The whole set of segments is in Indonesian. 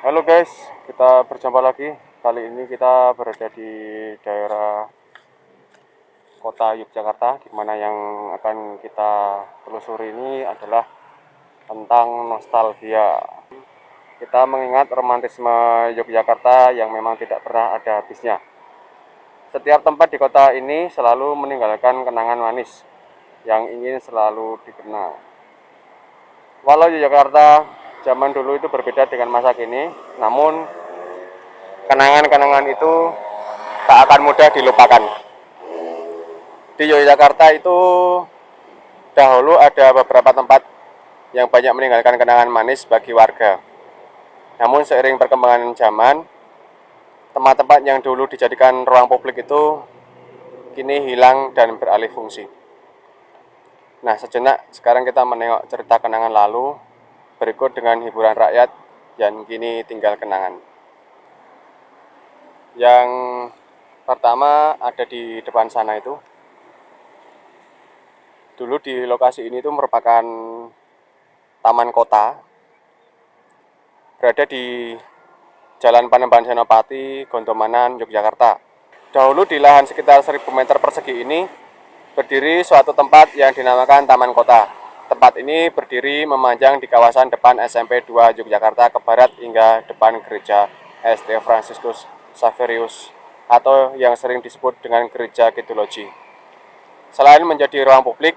Halo guys, kita berjumpa lagi. Kali ini kita berada di daerah kota Yogyakarta, di mana yang akan kita telusuri ini adalah tentang nostalgia. Kita mengingat romantisme Yogyakarta yang memang tidak pernah ada habisnya. Setiap tempat di kota ini selalu meninggalkan kenangan manis yang ingin selalu dikenal. Walau Yogyakarta zaman dulu itu berbeda dengan masa kini, namun kenangan-kenangan itu tak akan mudah dilupakan. Di Yogyakarta itu dahulu ada beberapa tempat yang banyak meninggalkan kenangan manis bagi warga. Namun seiring perkembangan zaman, tempat-tempat yang dulu dijadikan ruang publik itu kini hilang dan beralih fungsi. Nah, sejenak sekarang kita menengok cerita kenangan lalu, berikut dengan hiburan rakyat yang kini tinggal kenangan. Yang pertama ada di depan sana itu. Dulu di lokasi ini itu merupakan taman kota, berada di Jalan Panembahan Senopati, Gondomanan, Yogyakarta. Dahulu di lahan sekitar 1000 meter persegi ini berdiri suatu tempat yang dinamakan Taman Kota. Tempat ini berdiri memanjang di kawasan depan SMP 2 Yogyakarta ke barat hingga depan gereja St. Franciscus Xaverius atau yang sering disebut dengan Gereja Kidologi. Selain menjadi ruang publik,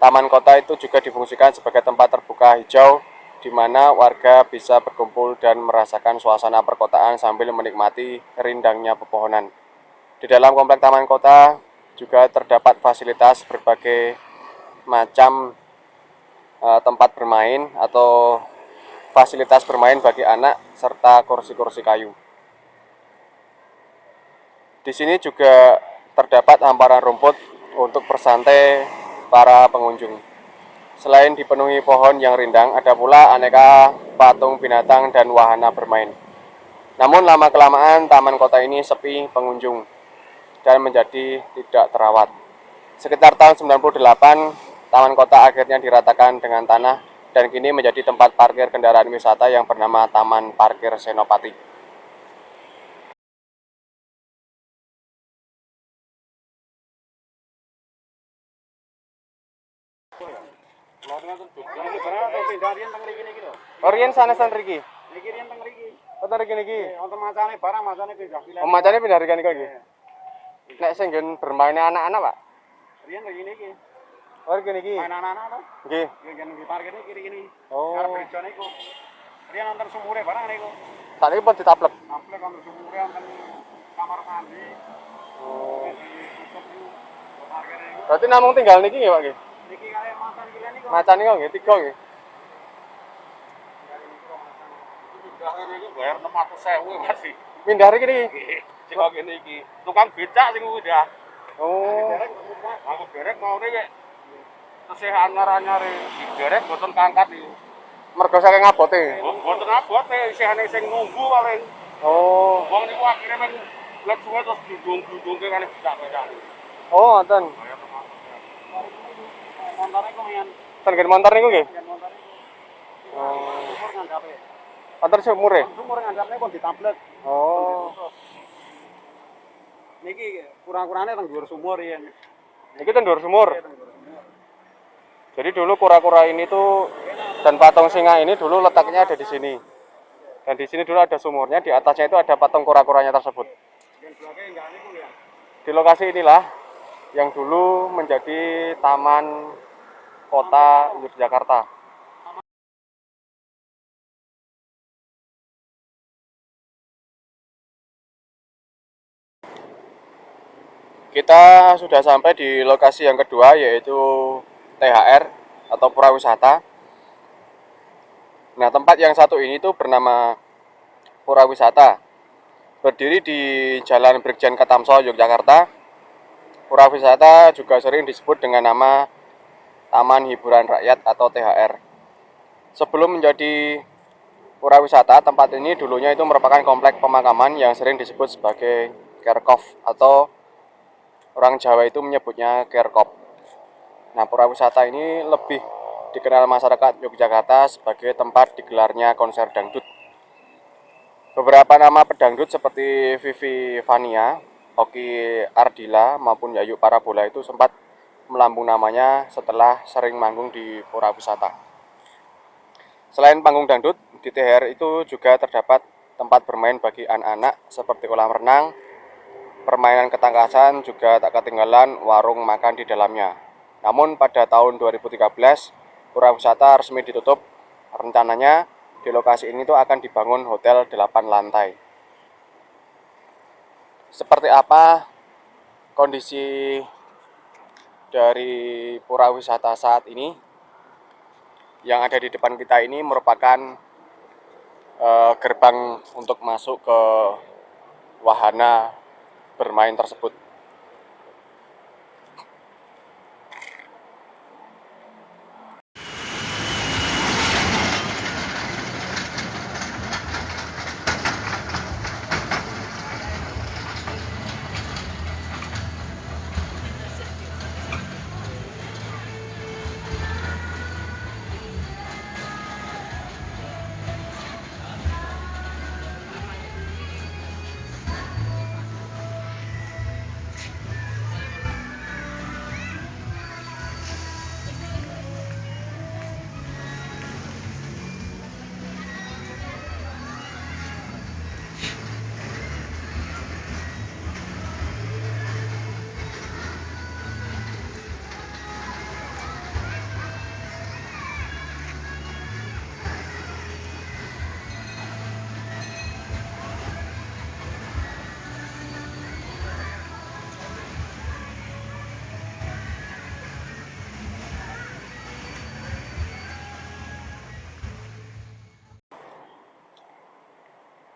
Taman Kota itu juga difungsikan sebagai tempat terbuka hijau di mana warga bisa berkumpul dan merasakan suasana perkotaan sambil menikmati rindangnya pepohonan. Di dalam komplek Taman Kota juga terdapat fasilitas berbagai macam tempat bermain atau fasilitas bermain bagi anak serta kursi-kursi kayu. Di sini juga terdapat hamparan rumput untuk bersantai para pengunjung. Selain dipenuhi pohon yang rindang, ada pula aneka patung binatang dan wahana bermain. Namun lama-kelamaan taman kota ini sepi pengunjung dan menjadi tidak terawat. Sekitar tahun 98, taman kota akhirnya diratakan dengan tanah dan kini menjadi tempat parkir kendaraan wisata yang bernama Taman Parkir Senopati. Orian sana san Riki. Niki riyen teng mriki. Oh, Riki niki. Wonten macane barang macane pindah-pindah. Oh, macane pindah Riki niki. Nek sing nggen bermainnya anak-anak, Pak. Riyen lagi niki. Oh, Riki niki. Main anak-anak to. Nggih. Nggih nggih parkir niki kiri kene. Oh. Arep gereja niku. Riyen wonten sumure barang niku. Sakniki pun ditaplek. Amplek wonten sumure wonten kamar mandi. Oh. Tutup niku. Parkir niku. Berarti namung tinggal niki nggih, Pak nggih. Niki kali macan kile niku. Macan niku nggih, 3 nggih. Bayar 600.000 Mas. Pindah Riki niki. Sing kok ngene iki. Tukang becak sing udah. Oh. Aku derek maune kek tesih anyar-anyar derek boten kangkat iki. Mergo saking ngabote. Boten abote isih ana sing nunggu paling. Oh. Wong niku akhire men lek suwe terus dudung-dudungke kali becak-becak. Oh, wonten. Montore kok yen Ten nggen montor niku nggih. montore Oh. sumur ngandhape. Wonten sumure. Sumur ngandhape kok ditamblek. Oh. Niki kurang-kurangane teng dhuwur sumur yen. Iki ten dhuwur sumur. Jadi dulu kura-kura ini tuh dan patung singa ini dulu letaknya ada di sini. Dan di sini dulu ada sumurnya, di atasnya itu ada patung kura-kuranya tersebut. Yen blake enggak niku ya. Di lokasi inilah yang dulu menjadi Taman Kota Yogyakarta. Kita sudah sampai di lokasi yang kedua, yaitu THR atau Pura Wisata. Nah, tempat yang satu ini tuh bernama Pura Wisata. Berdiri di Jalan Brigjen Katamso, Yogyakarta. Pura Wisata juga sering disebut dengan nama Taman Hiburan Rakyat atau THR. Sebelum menjadi Pura Wisata, tempat ini dulunya itu merupakan komplek pemakaman yang sering disebut sebagai Kerkop atau orang Jawa itu menyebutnya Kerkop. Nah, Pura Wisata ini lebih dikenal masyarakat Yogyakarta sebagai tempat digelarnya konser dangdut. Beberapa nama pedangdut seperti Vivi Vania, Oki Ardila, maupun Yayu Parabola itu sempat melambung namanya setelah sering manggung di pura wisata. Selain panggung dangdut, di THR itu juga terdapat tempat bermain bagi anak-anak seperti kolam renang, permainan ketangkasan, juga tak ketinggalan warung makan di dalamnya. Namun pada tahun 2013, pura wisata resmi ditutup. Rencananya di lokasi ini tuh akan dibangun hotel 8 lantai. Seperti apa kondisi dari pura wisata saat ini? Yang ada di depan kita ini merupakan gerbang untuk masuk ke wahana bermain tersebut.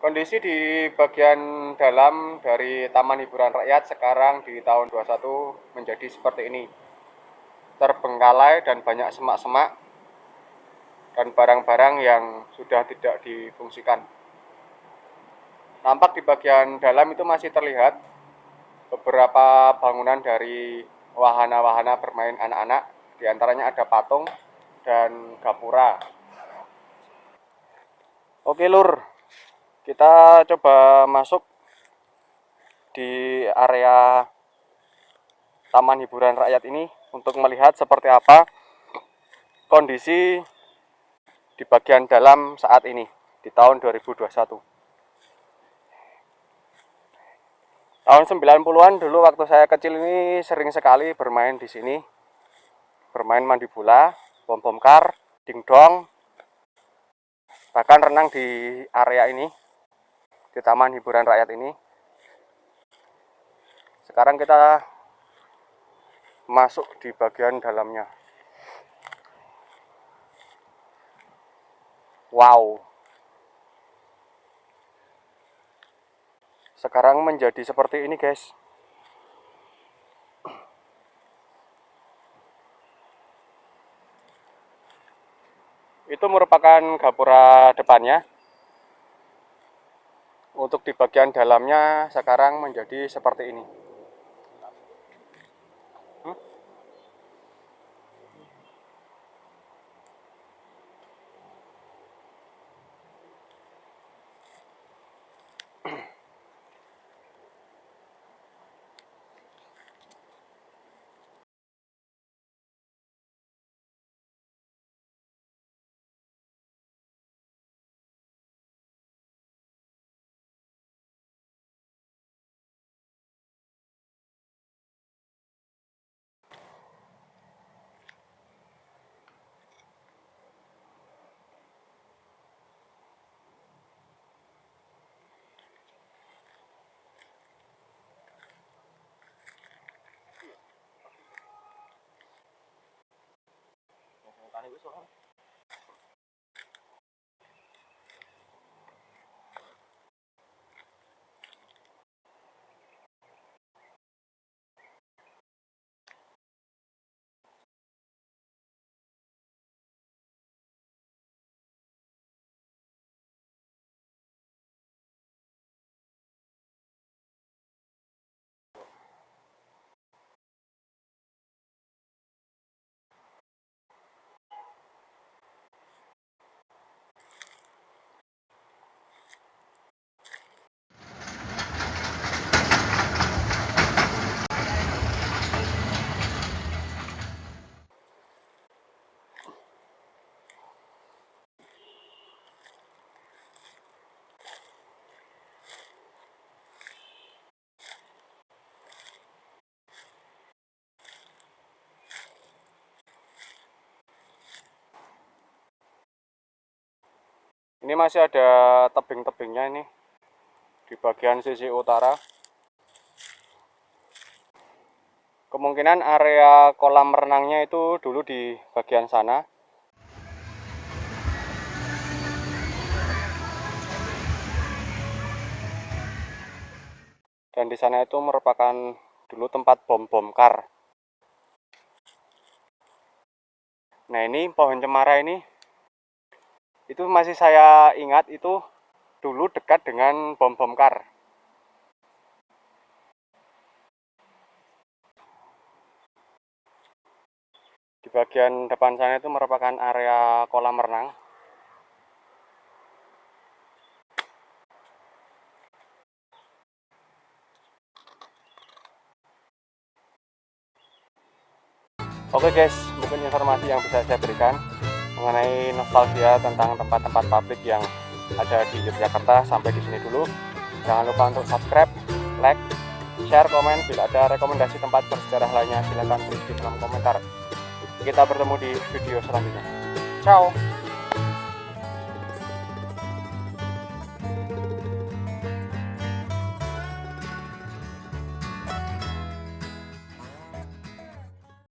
Kondisi di bagian dalam dari Taman Hiburan Rakyat sekarang di tahun 21 menjadi seperti ini. Terbengkalai dan banyak semak-semak dan barang-barang yang sudah tidak difungsikan. Nampak di bagian dalam itu masih terlihat beberapa bangunan dari wahana-wahana bermain anak-anak. Di antaranya ada patung dan gapura. Oke Lur, kita coba masuk di area Taman Hiburan Rakyat ini untuk melihat seperti apa kondisi di bagian dalam saat ini di tahun 2021. Tahun 90-an dulu waktu saya kecil ini sering sekali bermain di sini. Bermain mandi bola, bom-bom kar, dingdong, bahkan renang di area ini, di Taman Hiburan Rakyat ini. Sekarang kita masuk di bagian dalamnya. Wow. Sekarang menjadi seperti ini, guys. Itu merupakan gapura depannya. Untuk di bagian dalamnya sekarang menjadi seperti ini. Ini masih ada tebing-tebingnya ini di bagian sisi utara. Kemungkinan area kolam renangnya itu dulu di bagian sana. Dan di sana itu merupakan dulu tempat bom kar. Nah, ini pohon cemara ini itu masih saya ingat itu dulu dekat dengan bom kar. Di bagian depan sana itu merupakan area kolam renang. Oke guys, mungkin informasi yang bisa saya berikan mengenai nostalgia tentang tempat-tempat publik yang ada di Yogyakarta sampai di sini dulu. Jangan lupa untuk subscribe, like, share, komen. Bila ada rekomendasi tempat bersejarah lainnya, silahkan tulis di kolom komentar. Kita bertemu di video selanjutnya. Ciao!